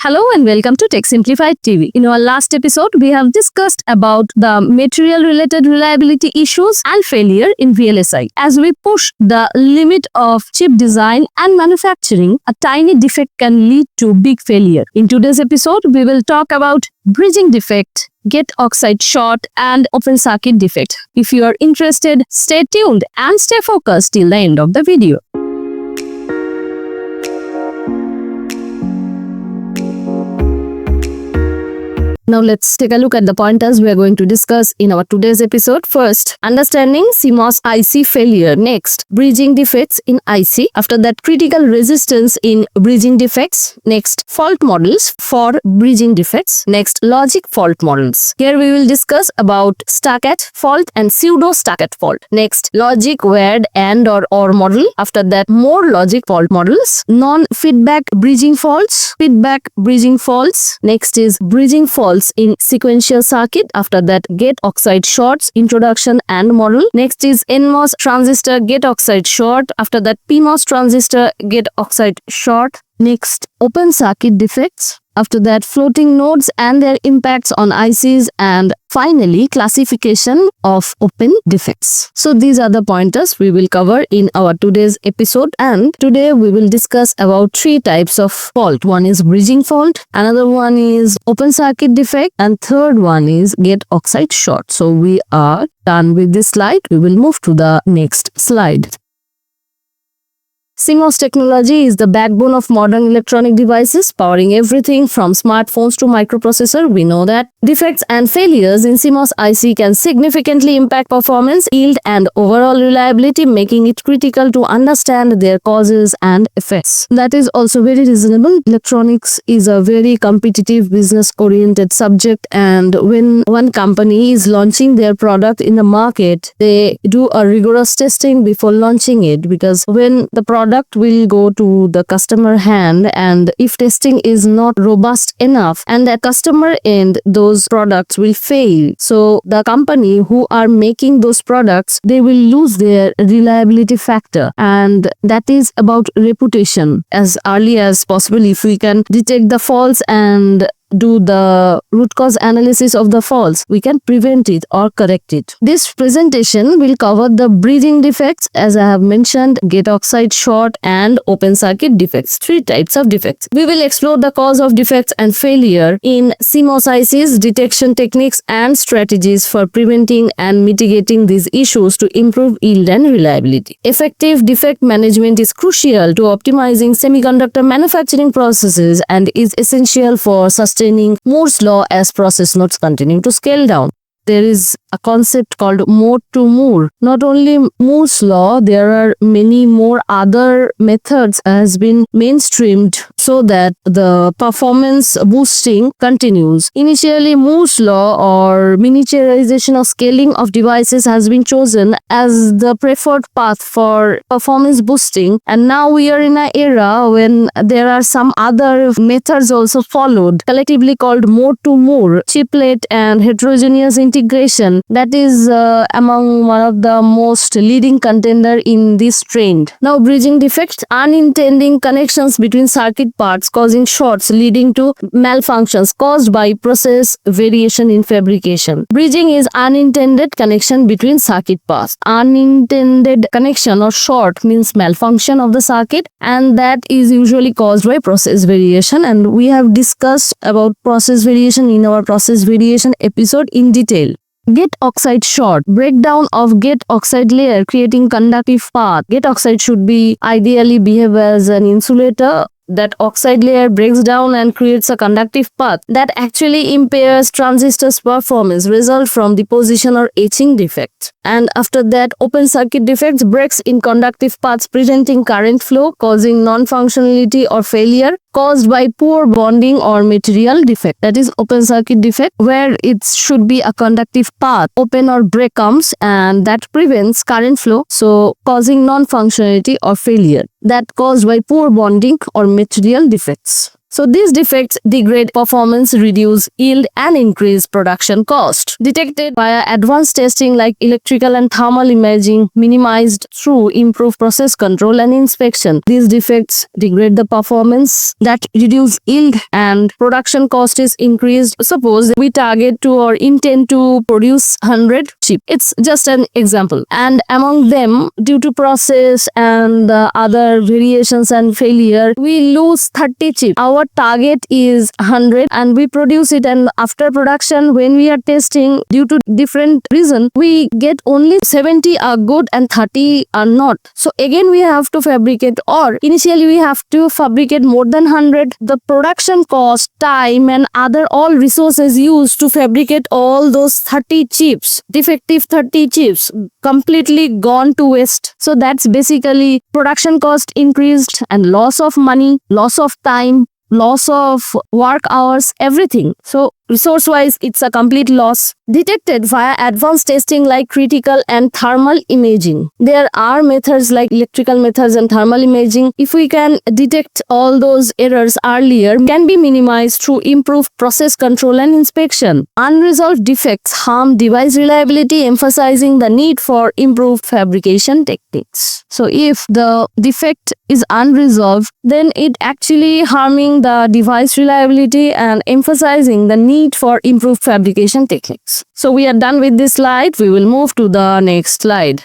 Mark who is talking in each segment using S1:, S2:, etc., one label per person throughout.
S1: Hello and welcome to Tech Simplified TV. In our last episode, we have discussed about the material-related reliability issues and failure in VLSI. As we push the limit of chip design and manufacturing, a tiny defect can lead to big failure. In today's episode, we will talk about bridging defect, gate oxide short, and open circuit defect. If you are interested, stay tuned and stay focused till the end of the video. Now let's take a look at the pointers we are going to discuss in our today's episode. First, understanding CMOS IC failure. Next, bridging defects in IC. After that, critical resistance in bridging defects. Next, fault models for bridging defects. Next, logic fault models. Here we will discuss about stuck-at fault and pseudo stuck-at fault. Next, logic wired AND or OR model. After that, more logic fault models. Non-feedback bridging faults. Feedback bridging faults. Next is bridging faults in sequential circuit. After that, gate oxide shorts, introduction and model. Next is NMOS transistor gate oxide short. After that, PMOS transistor gate oxide short. Next, open circuit defects. After that, floating nodes and their impacts on ICs, and finally, classification of open defects. So these are the pointers we will cover in our today's episode, and today we will discuss about three types of fault. One is bridging fault, another one is open circuit defect, and third one is gate oxide short. So we are done with this slide. We will move to the next slide. CMOS technology is the backbone of modern electronic devices, powering everything from smartphones to microprocessor. We know that defects and failures in CMOS IC can significantly impact performance, yield, and overall reliability, making it critical to understand their causes and effects. That is also very reasonable. Electronics is a very competitive, business-oriented subject, and when one company is launching their product in the market, they do a rigorous testing before launching it, because when the product will go to the customer hand, and if testing is not robust enough and at customer end, those products will fail. So the company who are making those products, they will lose their reliability factor, and that is about reputation. As early as possible, if we can detect the faults and do the root cause analysis of the faults, we can prevent it or correct it. This presentation will cover the bridging defects, as I have mentioned, gate oxide short and open circuit defects, three types of defects. We will explore the cause of defects and failure in CMOS ICs, detection techniques and strategies for preventing and mitigating these issues to improve yield and reliability. Effective defect management is crucial to optimizing semiconductor manufacturing processes and is essential for sustaining Moore's law as process nodes continue to scale down. There is a concept called mode to Moore. Not only Moore's law, there are many more other methods has been mainstreamed so that the performance boosting continues. Initially, Moore's law or miniaturization or scaling of devices has been chosen as the preferred path for performance boosting, and now we are in an era when there are some other methods also followed, collectively called mode to Moore, chiplet and heterogeneous integration. That is among one of the most leading contender in this trend. Now, bridging defects, unintended connections between circuit parts causing shorts leading to malfunctions caused by process variation in fabrication. Bridging is unintended connection between circuit parts. Unintended connection or short means malfunction of the circuit, and that is usually caused by process variation, and we have discussed about process variation in our process variation episode in detail. Gate oxide short, breakdown of gate oxide layer creating conductive path. Gate oxide should be ideally behave as an insulator. That oxide layer breaks down and creates a conductive path that actually impairs transistors' performance, result from deposition or etching defect. And after that, open circuit defects, breaks in conductive paths preventing current flow, causing non-functionality or failure caused by poor bonding or material defect. That is open circuit defect, where it should be a conductive path, open or break comes, and that prevents current flow, so causing non-functionality or failure that caused by poor bonding or material defects. So these defects degrade performance, reduce yield, and increase production cost. Detected via advanced testing like electrical and thermal imaging, minimized through improved process control and inspection. These defects degrade the performance, that reduce yield, and production cost is increased. Suppose we target to or intend to produce 100 chips. It's just an example. And among them, due to process and other variations and failure, we lose 30 chips. Our target is 100 and we produce it, and after production when we are testing, due to different reason, we get only 70 are good and 30 are not. So again we have to fabricate, or initially we have to fabricate more than 100. The production cost, time, and other all resources used to fabricate all those 30 chips, defective 30 chips, completely gone to waste. So that's basically production cost increased and loss of money, loss of time, loss of work hours, everything. So resource wise, it's a complete loss. Detected via advanced testing like critical and thermal imaging. There are methods like electrical methods and thermal imaging. If we can detect all those errors earlier, can be minimized through improved process control and inspection. Unresolved defects harm device reliability, emphasizing the need for improved fabrication techniques. So if the defect is unresolved, then it actually harming the device reliability and emphasizing the need for improved fabrication techniques. So we are done with this slide. We will move to the next slide.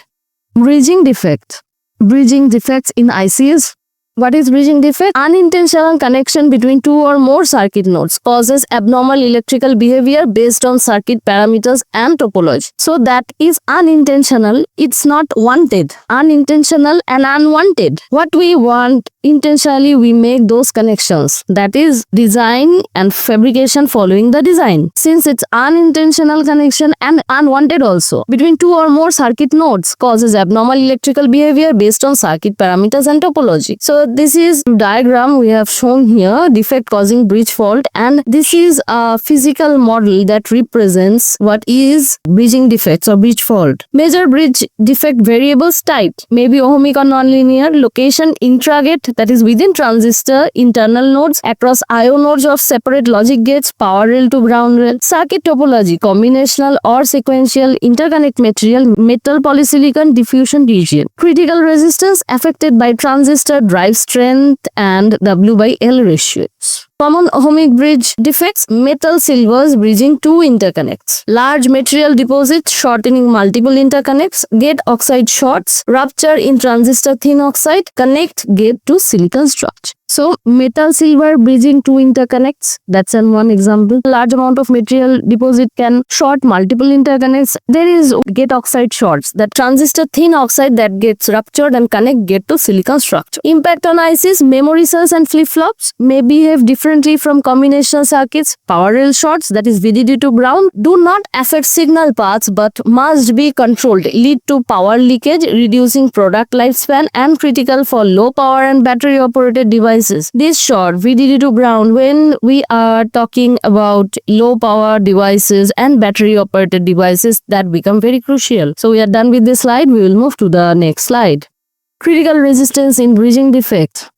S1: Bridging defect. Bridging defects in ICs. What is bridging defect? Unintentional connection between two or more circuit nodes causes abnormal electrical behavior based on circuit parameters and topology. So that is unintentional. It's not wanted. Unintentional and unwanted. What we want, intentionally we make those connections. That is design and fabrication following the design. Since it's unintentional connection and unwanted also between two or more circuit nodes causes abnormal electrical behavior based on circuit parameters and topology. So this is diagram we have shown here, defect causing bridge fault, and this is a physical model that represents what is bridging defects or bridge fault. Major bridge defect variables type may be ohmic or nonlinear, location intragate, that is within transistor, internal nodes, across IO nodes of separate logic gates, power rail to ground rail, circuit topology, combinational or sequential, interconnect material, metal polysilicon, diffusion region. Critical resistance affected by transistor, drive strength, and W by L ratios. Common ohmic bridge defects: metal silvers bridging two interconnects, large material deposits shortening multiple interconnects, gate oxide shorts, rupture in transistor thin oxide, connect gate to silicon structure. So metal silver bridging two interconnects, that's one example. Large amount of material deposit can short multiple interconnects. There is gate oxide shorts, that transistor thin oxide that gets ruptured and connect gate to silicon structure. Impact on ICs: memory cells and flip-flops may behave differently from combinational circuits. Power rail shorts, that is VDD to ground, do not affect signal paths but must be controlled, lead to power leakage, reducing product lifespan, and critical for low power and battery operated devices. This short VDD to ground, when we are talking about low power devices and battery operated devices, that become very crucial. So we are done with this slide. We will move to the next slide. Critical resistance in bridging defect.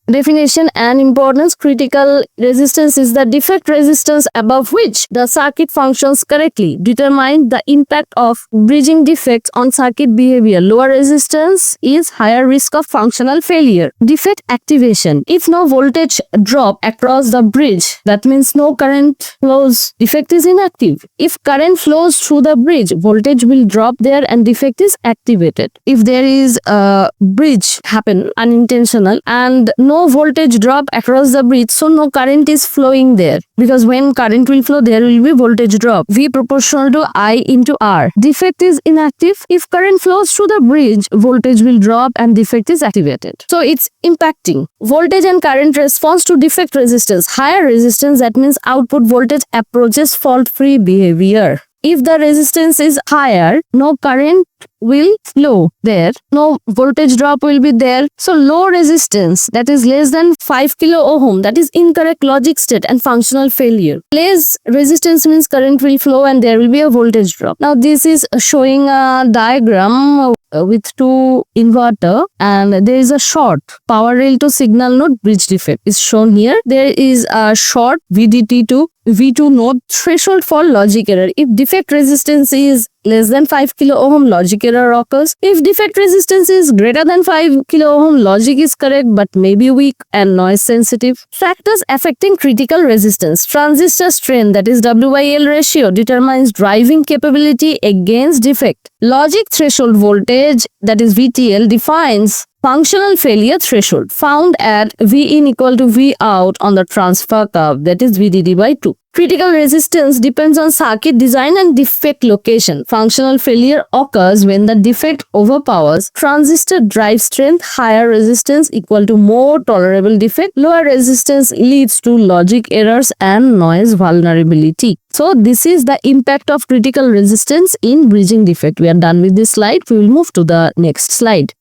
S1: Definition and importance. Critical resistance is the defect resistance above which the circuit functions correctly. Determine the impact of bridging defects on circuit behavior. Lower resistance is higher risk of functional failure. Defect activation. If no voltage drop across the bridge, that means no current flows, defect is inactive. If current flows through the bridge, voltage will drop there and defect is activated. If there is a bridge happen unintentional and no voltage drop across the bridge, so no current is flowing there, because when current will flow, there will be voltage drop, V proportional to I into R. Defect is inactive. If current flows through the bridge, voltage will drop and defect is activated. So it's impacting voltage and current response to defect resistance. Higher resistance, that means output voltage approaches fault-free behavior. If the resistance is higher, no current will flow there. No voltage drop will be there. So low resistance, that is less than 5 kilo ohm, that is incorrect logic state and functional failure. Less resistance means current will flow and there will be a voltage drop. Now this is showing a diagram with two inverter, and there is a short power rail to signal node bridge defect is shown here. There is a short VDT to V2 node threshold for logic error. If defect resistance is less than 5 kilo ohm, logic error occurs. If defect resistance is greater than 5 kilo ohm, logic is correct but may be weak and noise sensitive. Factors affecting critical resistance. Transistor strain, that is W/L ratio, determines driving capability against defect. Logic threshold voltage, that is VTL, defines functional failure threshold found at Vin equal to Vout on the transfer curve, that is VDD by 2. Critical resistance depends on circuit design and defect location. Functional failure occurs when the defect overpowers transistor drive strength. Higher resistance equal to more tolerable defect. Lower resistance leads to logic errors and noise vulnerability. So this is the impact of critical resistance in bridging defect. We are done with this slide. We will move to the next slide.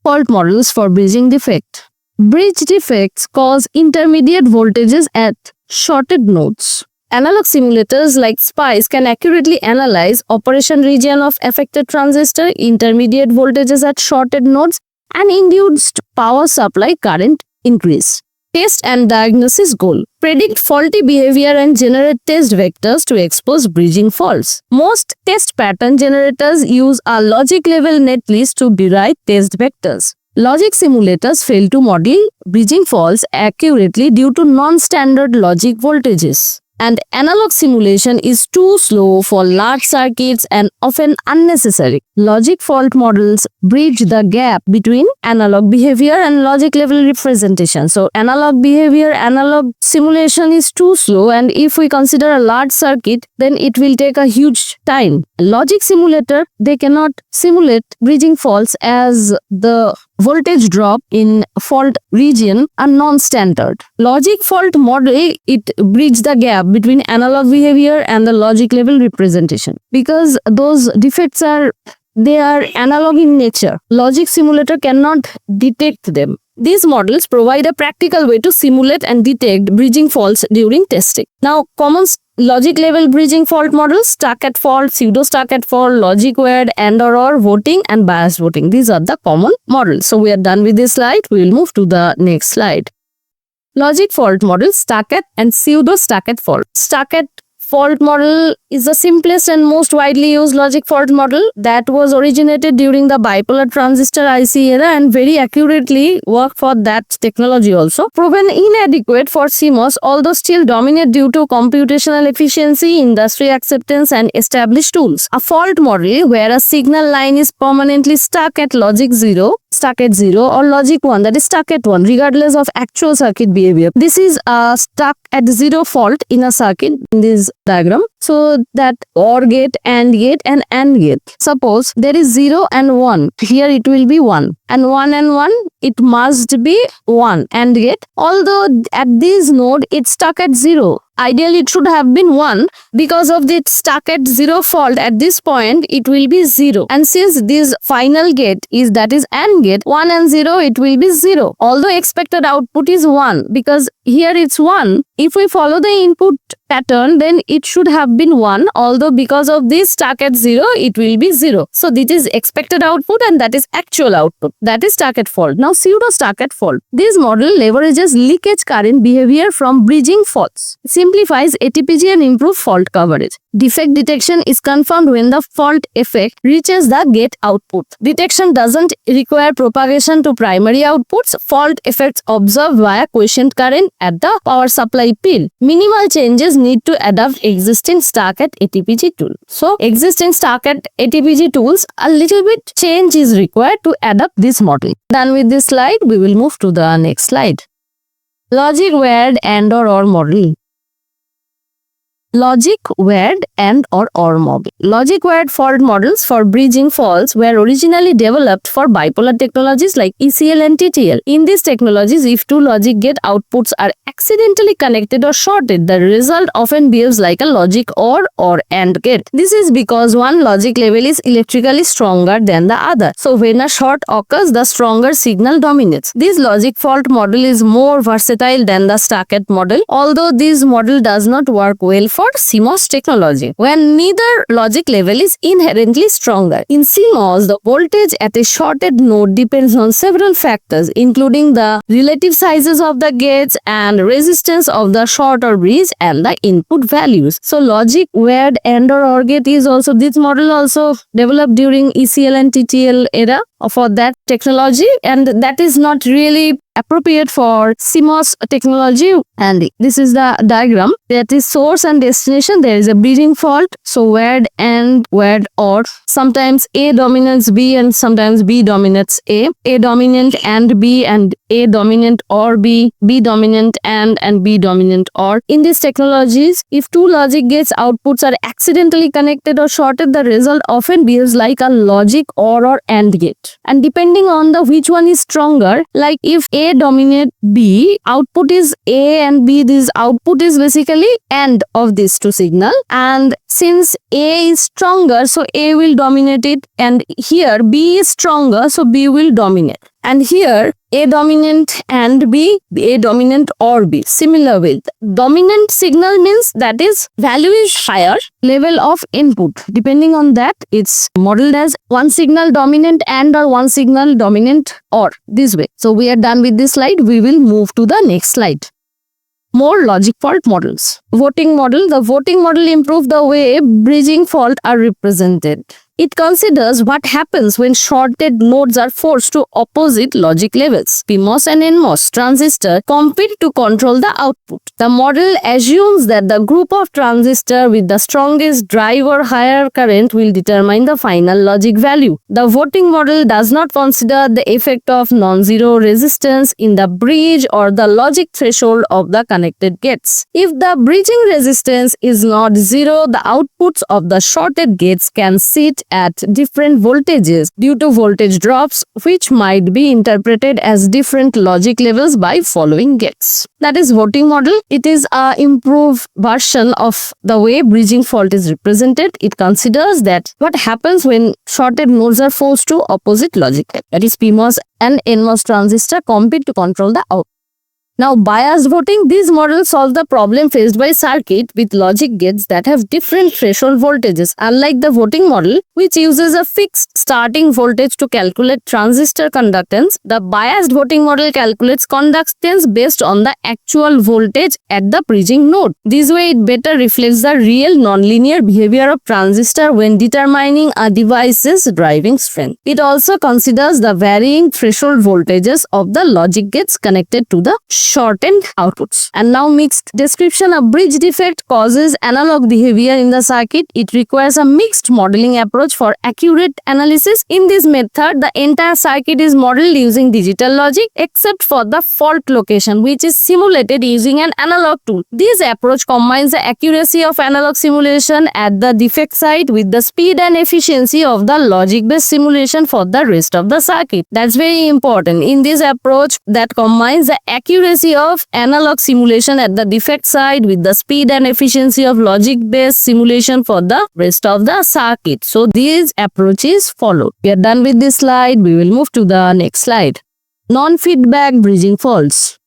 S1: Fault models for bridging defect. Bridge defects cause intermediate voltages at shorted nodes. Analog simulators like SPICE can accurately analyze operation region of affected transistor, intermediate voltages at shorted nodes, and induced power supply current increase. Test and diagnosis goal. Predict faulty behavior and generate test vectors to expose bridging faults. Most test pattern generators use a logic level netlist to derive test vectors. Logic simulators fail to model bridging faults accurately due to non-standard logic voltages. And analog simulation is too slow for large circuits and often unnecessary. Logic fault models bridge the gap between analog behavior and logic level representation. So analog behavior, analog simulation is too slow, and if we consider a large circuit, then it will take a huge time. Logic simulator, they cannot simulate bridging faults as the voltage drop in fault region are non-standard. Logic fault model, it bridges the gap between analog behavior and the logic level representation, because those defects are analog in nature. Logic simulator cannot detect them. These models provide a practical way to simulate and detect bridging faults during testing. Now, common logic level bridging fault models: stuck at fault, pseudo stuck at fault, logic wired and/or voting, and bias voting. These are the common models. So we are done with this slide. We will move to the next slide. Logic fault model: stuck at and pseudo stuck at fault. Stuck at fault model is the simplest and most widely used logic fault model that was originated during the bipolar transistor IC era and very accurately worked for that technology also. Proven inadequate for CMOS, although still dominate due to computational efficiency, industry acceptance, and established tools. A fault model where a signal line is permanently stuck at logic 0, or logic 1, that is stuck at 1, regardless of actual circuit behavior. This is a stuck at 0 fault in a circuit in this diagram. So that OR gate, AND gate, and AND gate. Suppose there is 0 and 1. Here it will be 1. And 1 and 1, it must be 1 AND gate. Although at this node, it's stuck at 0. Ideally, it should have been 1. Because of the stuck at 0 fault, at this point, it will be 0. And since this final gate is AND gate, 1 and 0, it will be 0. Although expected output is 1, because here it's 1. If we follow the input pattern, then it should have been 1. Although because of this stuck at 0, it will be 0. So this is expected output and that is actual output. That is stuck at fault. Now pseudo stuck at fault. This model leverages leakage current behavior from bridging faults, simplifies ATPG and improves fault coverage. Defect detection is confirmed when the fault effect reaches the gate output. Detection doesn't require propagation to primary outputs. Fault effects observed via quiescent current at the power supply pin. Minimal changes need to adapt existing stuck at ATPG tool. So existing stuck at ATPG tools, a little bit change is required to adapt this model. Done with this slide, we will move to the next slide. Logic wired and/or model. Logic wired and or model. Logic wired fault models for bridging faults were originally developed for bipolar technologies like ECL and TTL. In these technologies, if two logic gate outputs are accidentally connected or shorted, the result often behaves like a logic or AND gate. This is because one logic level is electrically stronger than the other. So when a short occurs, the stronger signal dominates. This logic fault model is more versatile than the stacked model, although this model does not work well for CMOS technology, when neither logic level is inherently stronger. In CMOS, the voltage at a shorted node depends on several factors, including the relative sizes of the gates and resistance of the short or bridge and the input values. So logic wired AND or OR gate is also, this model also developed during ECL and TTL era for that technology, and that is not really appropriate for CMOS technology. And this is the diagram, that is source and destination. There is a bridging fault, so wired AND, wired OR. Sometimes A dominates B and sometimes B dominates A dominant AND B and A dominant OR B dominant AND B dominant OR. In these technologies, if two logic gates outputs are accidentally connected or shorted, the result often behaves like a logic or AND gate. And depending on the which one is stronger, like if A dominate B, output is A and B, this output is basically AND of these two signal, and since A is stronger, so A will dominate it, and here B is stronger, so B will dominate. And here A dominant and B, A dominant or B. Similar with dominant signal means that is value is higher level of input. Depending on that, it's modeled as one signal dominant AND or one signal dominant OR, this way. So we are done with this slide. We will move to the next slide. More logic fault models. Voting model. The voting model improved the way bridging fault are represented. It considers what happens when shorted nodes are forced to opposite logic levels. PMOS and NMOS transistor compete to control the output. The model assumes that the group of transistors with the strongest drive or higher current will determine the final logic value. The voting model does not consider the effect of non-zero resistance in the bridge or the logic threshold of the connected gates. If the bridging resistance is not zero, the outputs of the shorted gates can sit at different voltages due to voltage drops, which might be interpreted as different logic levels by following gates. That is voting model. It is an improved version of the way bridging fault is represented. It considers that what happens when shorted nodes are forced to opposite logic level. That is PMOS and NMOS transistor compete to control the output. Now, biased voting, these models solve the problem faced by circuit with logic gates that have different threshold voltages. Unlike the voting model, which uses a fixed starting voltage to calculate transistor conductance, the biased voting model calculates conductance based on the actual voltage at the bridging node. This way, it better reflects the real nonlinear behavior of transistor when determining a device's driving strength. It also considers the varying threshold voltages of the logic gates connected to the shortened outputs. And now mixed description. A bridge defect causes analog behavior in the circuit. It requires a mixed modeling approach for accurate analysis. In this method, the entire circuit is modeled using digital logic except for the fault location, which is simulated using an analog tool. This approach combines the accuracy of analog simulation at the defect site with the speed and efficiency of the logic-based simulation for the rest of the circuit. That's very important. In this approach that combines the accuracy of analog simulation at the defect side with the speed and efficiency of logic-based simulation for the rest of the circuit. So these approaches followed. We are done with this slide. We will move to the next slide. Non-feedback bridging faults.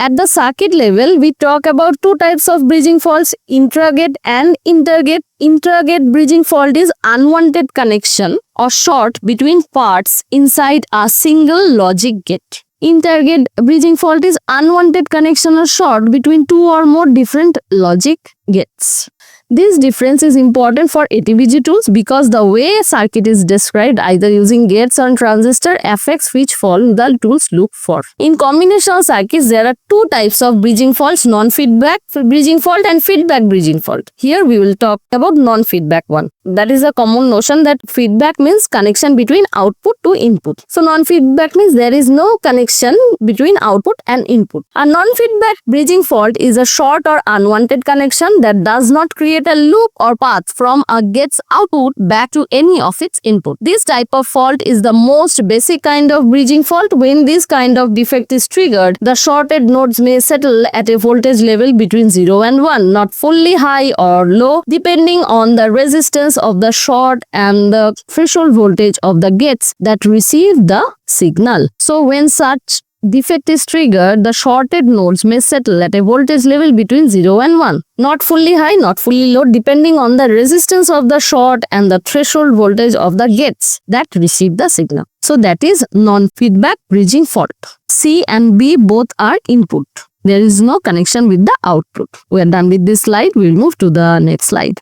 S1: At the circuit level, we talk about two types of bridging faults, intragate and intergate. Intragate bridging fault is unwanted connection or short between parts inside a single logic gate. Intergate bridging fault is unwanted connection or short between two or more different logic gates. This difference is important for ATBG tools because the way circuit is described either using gates or transistor affects which fault the tools look for. In combinational circuits, there are two types of bridging faults, non-feedback bridging fault and feedback bridging fault. Here we will talk about non-feedback one. That is a common notion that feedback means connection between output to input. So non-feedback means there is no connection between output and input. A non-feedback bridging fault is a short or unwanted connection connection that does not create a loop or path from a gate's output back to any of its input. This type of fault is the most basic kind of bridging fault. When this kind of defect is triggered, the shorted nodes may settle at a voltage level between 0 and 1, not fully high or low, depending on the resistance of the short and the threshold voltage of the gates that receive the signal. So when such defect is triggered, the shorted nodes may settle at a voltage level between 0 and 1, not fully high, not fully low, depending on the resistance of the short and the threshold voltage of the gates that receive the signal. So that is non-feedback bridging fault. C and B both are input. There is no connection with the output. We are done with this slide. We will move to the next slide.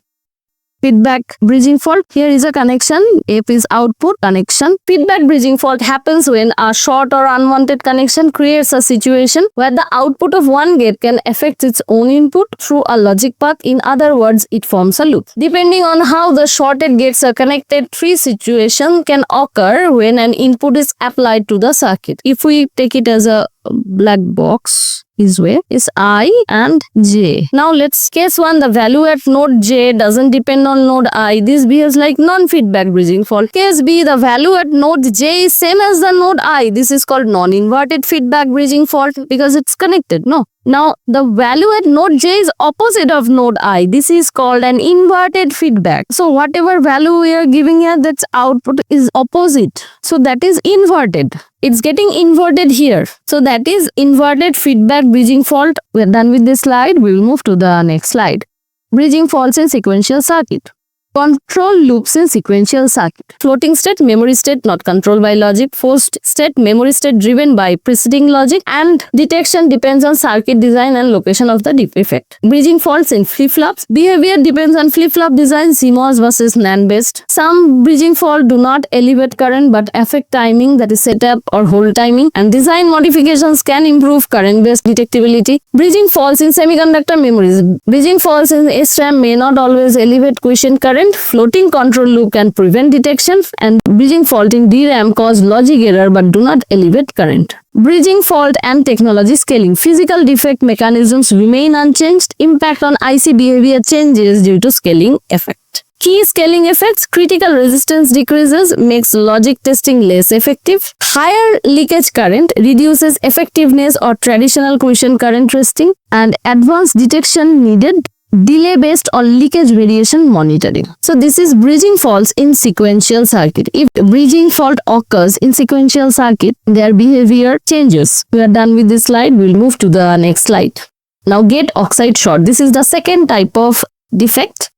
S1: Feedback bridging fault. Here is a connection. F is output connection. Feedback bridging fault happens when a short or unwanted connection creates a situation where the output of one gate can affect its own input through a logic path. In other words, it forms a loop. Depending on how the shorted gates are connected, three situations can occur when an input is applied to the circuit. If we take it as a black box, is where is I and J. Now let's case 1, the value at node J doesn't depend on node I. This behaves like non-feedback bridging fault. Case B, the value at node J is same as the node I. This is called non-inverted feedback bridging fault because it's connected. No. Now the value at node J is opposite of node I. This is called an inverted feedback. So whatever value we are giving here, that's output is opposite. So that is inverted. It's getting inverted here. So that is inverted feedback bridging fault. We are done with this slide. We will move to the next slide. Bridging faults in sequential circuit. Control loops in sequential circuit. Floating state, memory state not controlled by logic. Forced state, memory state driven by preceding logic. And detection depends on circuit design and location of the defect. Bridging faults in flip-flops. Behavior depends on flip-flop design, CMOS versus NAND based. Some bridging fault do not elevate current but affect timing, that is setup or hold timing. And design modifications can improve current based detectability. Bridging faults in semiconductor memories. Bridging faults in SRAM may not always elevate quiescent current. Floating control loop can prevent detection, and bridging fault in DRAM cause logic error but do not elevate current. Bridging fault and technology scaling. Physical defect mechanisms remain unchanged. Impact on IC behavior changes due to scaling effect. Key scaling effects. Critical resistance decreases, makes logic testing less effective. Higher leakage current reduces effectiveness or traditional quiescent current testing, and advanced detection needed. Delay based on leakage variation monitoring. So this is bridging faults in sequential circuit. If bridging fault occurs in sequential circuit, their behavior changes. We are done with this slide. We'll move to the next slide. Now gate oxide short. This is the second type of defect.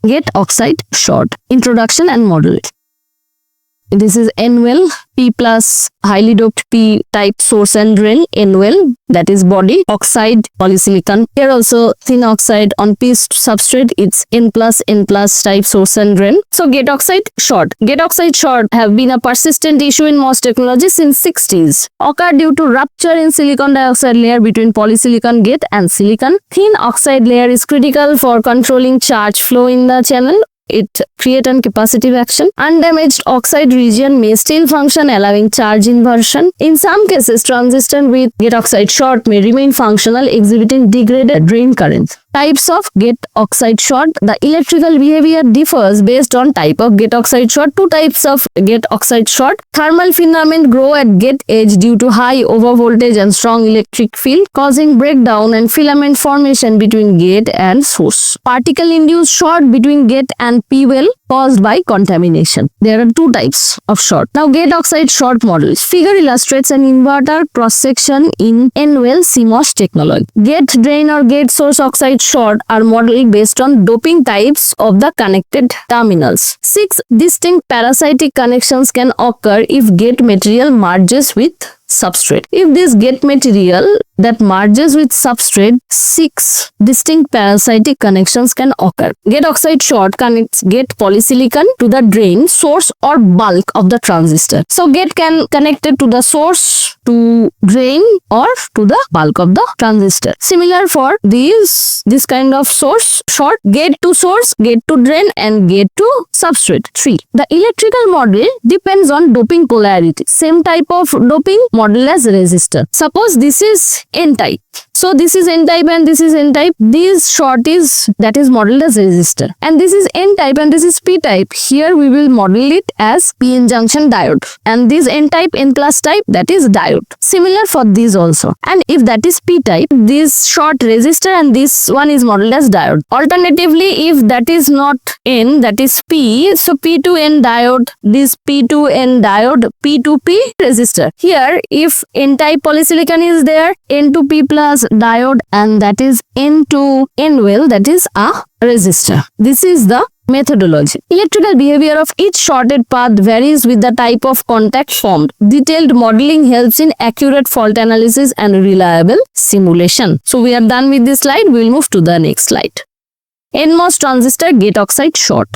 S1: Gate oxide short. Introduction and model. This is N-well, P plus highly doped P type source and drain, N-well, that is body, oxide, polysilicon. Here also thin oxide on P substrate, it's N plus type source and drain. So gate oxide short. Gate oxide short have been a persistent issue in MOS technology since 60s. Occur due to rupture in silicon dioxide layer between polysilicon gate and silicon. Thin oxide layer is critical for controlling charge flow in the channel. It creates a capacitive action. Undamaged oxide region may still function, allowing charge inversion. In some cases, transistor with gate oxide short may remain functional, exhibiting degraded drain currents. Types of gate oxide short. The electrical behavior differs based on type of gate oxide short. Two types of gate oxide short. Thermal filament grow at gate edge due to high overvoltage and strong electric field, causing breakdown and filament formation between gate and source. Particle-induced short between gate and P-well caused by contamination. There are two types of short. Now gate oxide short models. Figure illustrates an inverter cross-section in N-well CMOS technology. Gate drain or gate source oxide short are modeled based on doping types of the connected terminals. 6 distinct parasitic connections can occur if gate material merges with substrate. If this gate material that merges with substrate, 6 distinct parasitic connections can occur. Gate oxide short connects gate polysilicon to the drain, source or bulk of the transistor. So gate can connect it to the source, to drain or to the bulk of the transistor. Similar for this kind of source short, gate to source, gate to drain and gate to substrate. 3. The electrical model depends on doping polarity. Same type of doping model as resistor. Suppose this is N type So this is n-type and this is n-type. This short is modeled as resistor, and this is n-type and this is p-type. Here we will model it as p-n junction diode, and this n-type, n-plus type, that is diode. Similar for these also. And if that is p-type, this short resistor and this one is modeled as diode. Alternatively, if that is not n, that is p, so p to n diode, this p to n diode, p to p resistor. Here if n-type polysilicon is there, n to p plus diode, and that is n to n well, that is a resistor. This is the methodology. Electrical behavior of each shorted path varies with the type of contact formed. Detailed modeling helps in accurate fault analysis and reliable simulation. So we are done with this slide. We will move to the next slide. NMOS transistor gate oxide short.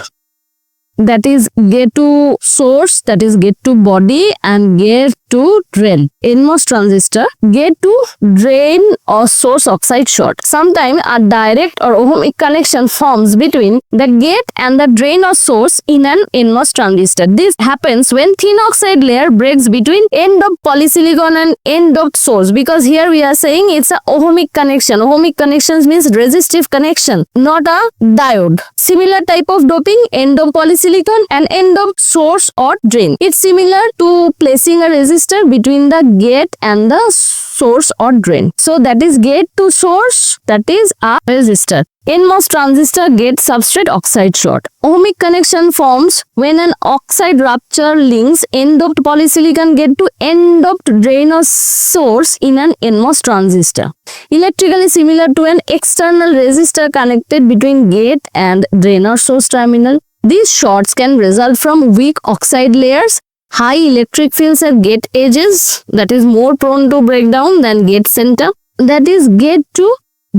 S1: That is gate to source, that is gate to body, and gate to drain. NMOS transistor gate to drain or source oxide short. Sometimes a direct or ohmic connection forms between the gate and the drain or source in an NMOS transistor. This happens when thin oxide layer breaks between n-doped polysilicon and n-doped source, because here we are saying it's a ohmic connection. Ohmic connections means resistive connection, not a diode. Similar type of doping, n-doped polysilicon and n-doped source or drain. It's similar to placing a resistor between the gate and the source or drain. So that is gate to source, that is a resistor. NMOS transistor gate substrate oxide short. Ohmic connection forms when an oxide rupture links n-doped polysilicon gate to n-doped drain or source in an NMOS transistor. Electrically similar to an external resistor connected between gate and drain or source terminal. These shorts can result from weak oxide layers, high electric fields at gate edges, that is more prone to breakdown than gate center, that is gate to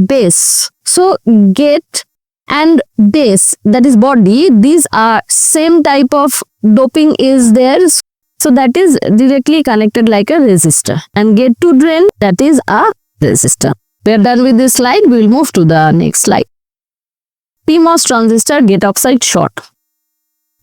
S1: base. So gate and base, that is body, these are same type of doping is there. So that is directly connected like a resistor. And gate to drain, that is a resistor. We are done with this slide. We will move to the next slide. PMOS transistor gate oxide short.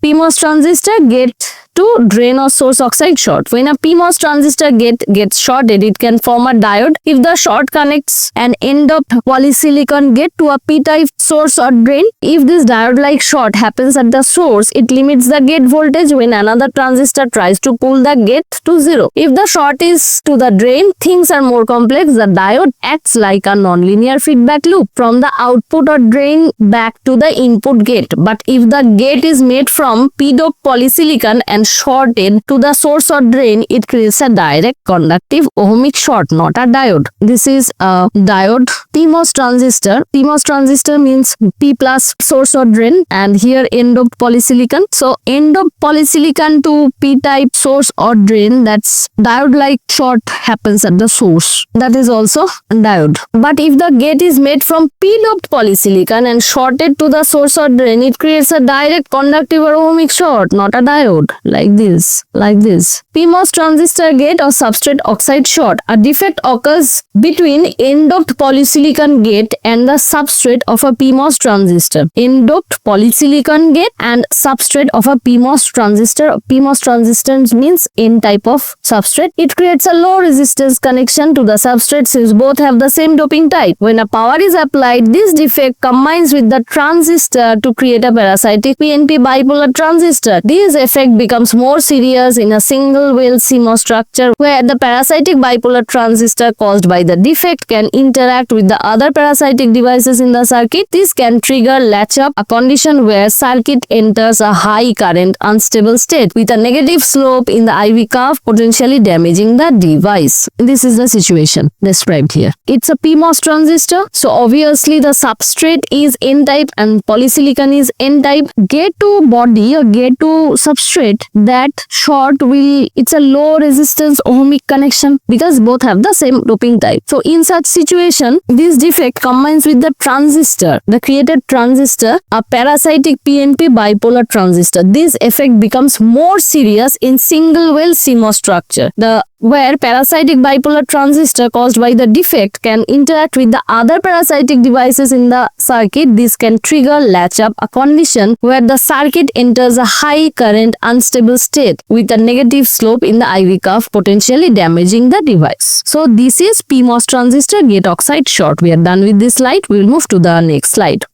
S1: PMOS transistor gate to drain or source oxide short. When a PMOS transistor gate gets shorted, it can form a diode. If the short connects an n-doped polysilicon gate to a p-type source or drain, if this diode-like short happens at the source, it limits the gate voltage when another transistor tries to pull the gate to zero. If the short is to the drain, things are more complex. The diode acts like a nonlinear feedback loop from the output or drain back to the input gate. But if the gate is made from p-doped polysilicon and shorted to the source or drain, it creates a direct conductive ohmic short, not a diode. This is a diode. PMOS transistor. PMOS transistor means P plus source or drain, and here n-doped polysilicon. So n-doped polysilicon to p-type source or drain, that's diode-like short happens at the source. That is also diode. But if the gate is made from p-doped polysilicon and shorted to the source or drain, it creates a direct conductive or ohmic short, not a diode. Like this. PMOS transistor gate or substrate oxide short. A defect occurs between n-doped polysilicon gate and the substrate of a PMOS transistor. N-doped polysilicon gate and substrate of a PMOS transistor. PMOS transistor means N type of substrate. It creates a low resistance connection to the substrate since both have the same doping type. When a power is applied, this defect combines with the transistor to create a parasitic PNP bipolar transistor. This effect becomes more serious in a single well CMOS structure where the parasitic bipolar transistor caused by the defect can interact with the other parasitic devices in the circuit. This can trigger latch-up, a condition where circuit enters a high current unstable state with a negative slope in the IV curve, potentially damaging the device. This is the situation described here. It's a PMOS transistor, so obviously the substrate is N-type and polysilicon is N-type. Gate to body or gate to substrate, that short it's a low resistance ohmic connection because both have the same doping type. So in such situation, this defect combines with the transistor, the created transistor, a parasitic PNP bipolar transistor. This effect becomes more serious in single well CMOS structure. The where parasitic bipolar transistor caused by the defect can interact with the other parasitic devices in the circuit. This can trigger latch up, a condition where the circuit enters a high current unstable state with a negative slope in the IV curve, potentially damaging the device. So this is PMOS transistor gate oxide short. We are done with this slide. We will move to the next slide.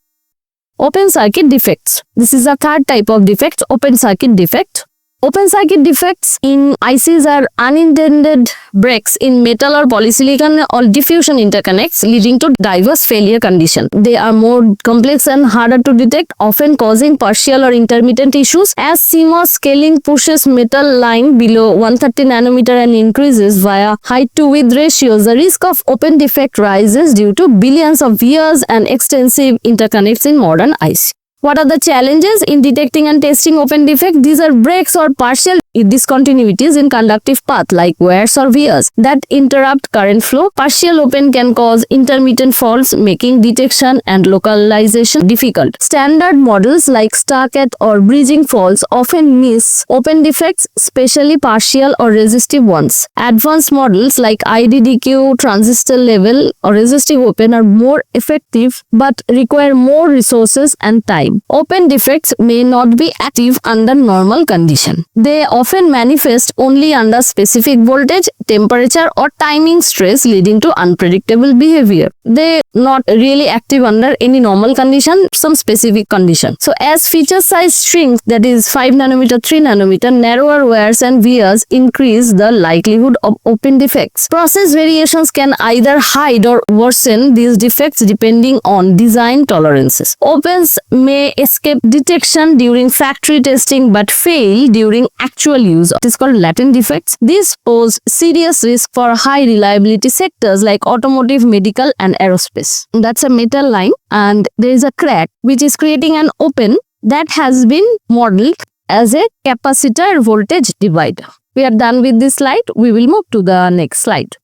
S1: Open circuit defects. This is a third type of defect, open circuit defect. Open circuit defects in ICs are unintended breaks in metal or polysilicon or diffusion interconnects, leading to diverse failure conditions. They are more complex and harder to detect, often causing partial or intermittent issues. As CMOS scaling pushes metal line below 130 nanometer and increases via height to width ratios, the risk of open defect rises due to billions of vias and extensive interconnects in modern IC. What are the challenges in detecting and testing open defect? These are breaks or partial discontinuities in conductive path like wires or vias that interrupt current flow. Partial open can cause intermittent faults, making detection and localization difficult. Standard models like Starcat or bridging faults often miss open defects, especially partial or resistive ones. Advanced models like IDDQ, transistor level or resistive open are more effective but require more resources and time. Open defects may not be active under normal condition. They often manifest only under specific voltage, temperature or timing stress, leading to unpredictable behavior. They not really active under any normal condition, some specific condition. So as feature size shrinks, that is 5 nanometer, 3 nanometer, narrower wires and vias increase the likelihood of open defects. Process variations can either hide or worsen these defects depending on design tolerances. Opens may escape detection during factory testing but fail during actual use. It is called latent defects. These pose serious risk for high reliability sectors like automotive, medical and aerospace. That's a metal line and there is a crack which is creating an open that has been modeled as a capacitor voltage divider. We are done with this slide. We will move to the next slide.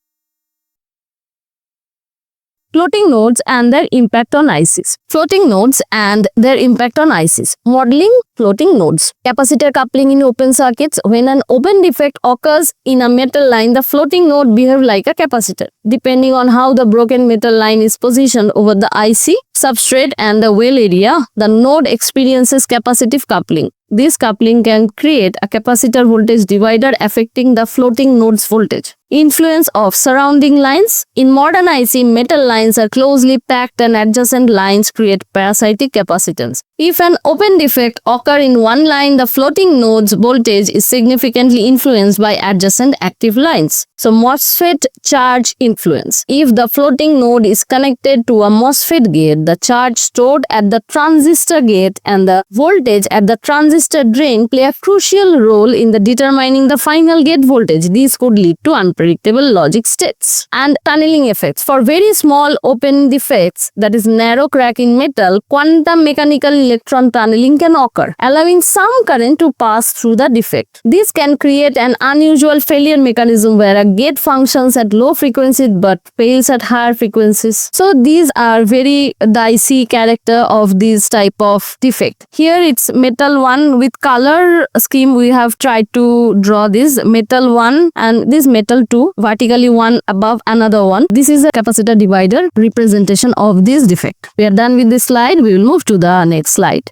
S1: Floating nodes and their impact on ICs. Floating nodes and their impact on ICs. Modeling floating nodes. Capacitor coupling in open circuits. When an open defect occurs in a metal line, the floating node behaves like a capacitor. Depending on how the broken metal line is positioned over the IC, substrate and the well area, the node experiences capacitive coupling. This coupling can create a capacitor voltage divider affecting the floating node's voltage. Influence of surrounding lines. In modern IC, metal lines are closely packed and adjacent lines create parasitic capacitance. If an open defect occurs in one line, the floating node's voltage is significantly influenced by adjacent active lines. So MOSFET charge influence. If the floating node is connected to a MOSFET gate, the charge stored at the transistor gate and the voltage at the transistor drain play a crucial role in determining the final gate voltage. These could lead to unpredictable logic states. And tunneling effects. For very small open defects, that is narrow crack in metal, quantum mechanical electron tunneling can occur, allowing some current to pass through the defect. This can create an unusual failure mechanism where a gate functions at low frequencies but fails at higher frequencies. So these are very dicey character of this type of defect. Here it's metal 1 with color scheme. We have tried to draw this metal 1 and this metal 2, vertically one above another one. This is a capacitor divider representation of this defect. We are done with this slide. We will move to the next slide.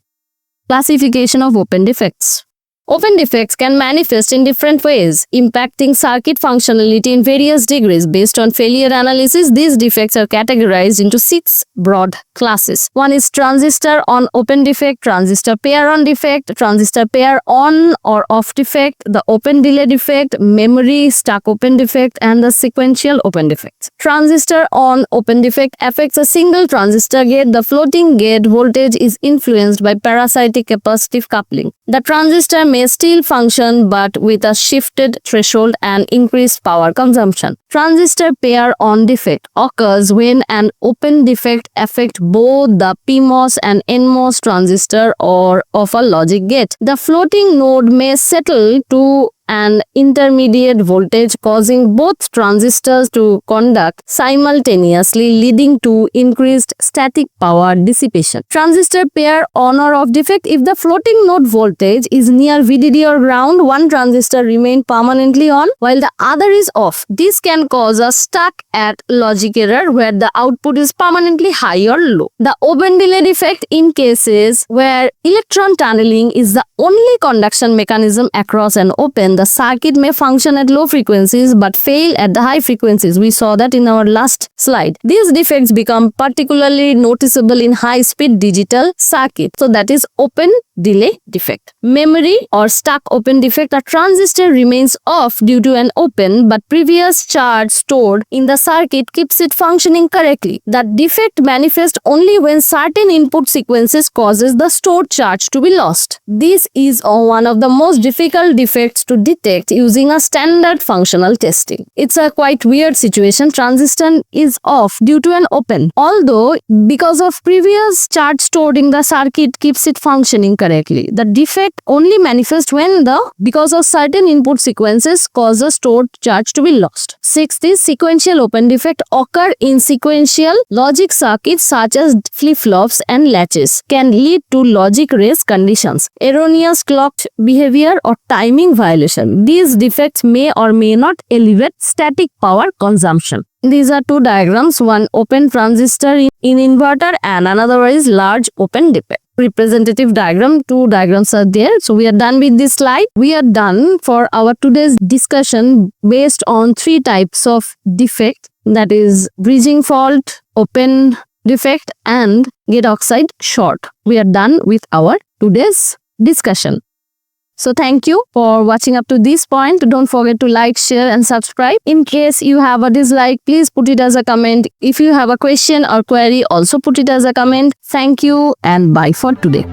S1: Classification of open defects. Open defects can manifest in different ways, impacting circuit functionality in various degrees. Based on failure analysis, these defects are categorized into 6 broad classes. One is transistor on open defect, transistor pair on defect, transistor pair on or off defect, the open delay defect, memory stuck open defect, and the sequential open defects. Transistor on open defect affects a single transistor gate. The floating gate voltage is influenced by parasitic capacitive coupling. The transistor may still function but with a shifted threshold and increased power consumption. Transistor pair on defect occurs when an open defect affects both the PMOS and NMOS transistor or of a logic gate. The floating node may settle to and intermediate voltage, causing both transistors to conduct simultaneously, leading to increased static power dissipation. Transistor pair on or off defect. If the floating node voltage is near VDD or ground, one transistor remains permanently on while the other is off. This can cause a stuck at logic error where the output is permanently high or low. The open delay defect, in cases where electron tunneling is the only conduction mechanism across an open, the circuit may function at low frequencies but fail at the high frequencies. We saw that in our last slide. These defects become particularly noticeable in high-speed digital circuit. So that is open delay defect. Memory or stuck open defect. A transistor remains off due to an open but previous charge stored in the circuit keeps it functioning correctly. The defect manifests only when certain input sequences causes the stored charge to be lost. This is one of the most difficult defects to detect using a standard functional testing. It's a quite weird situation. Transistor is off due to an open, although because of previous charge stored in the circuit keeps it functioning correctly. The defect only manifests when because of certain input sequences cause the stored charge to be lost. Sixth is sequential open defect. Occur in sequential logic circuits such as flip-flops and latches. Can lead to logic race conditions, erroneous clocked behavior or timing violation. These defects may or may not elevate static power consumption. These are two diagrams, one open transistor in inverter and another is large open defect. Representative diagram, two diagrams are there. So we are done with this slide. We are done for our today's discussion based on three types of defect, that is bridging fault, open defect and gate oxide short. We are done with our today's discussion. So thank you for watching up to this point. Don't forget to like, share and subscribe. In case you have a dislike, please put it as a comment. If you have a question or query, also put it as a comment. Thank you and bye for today.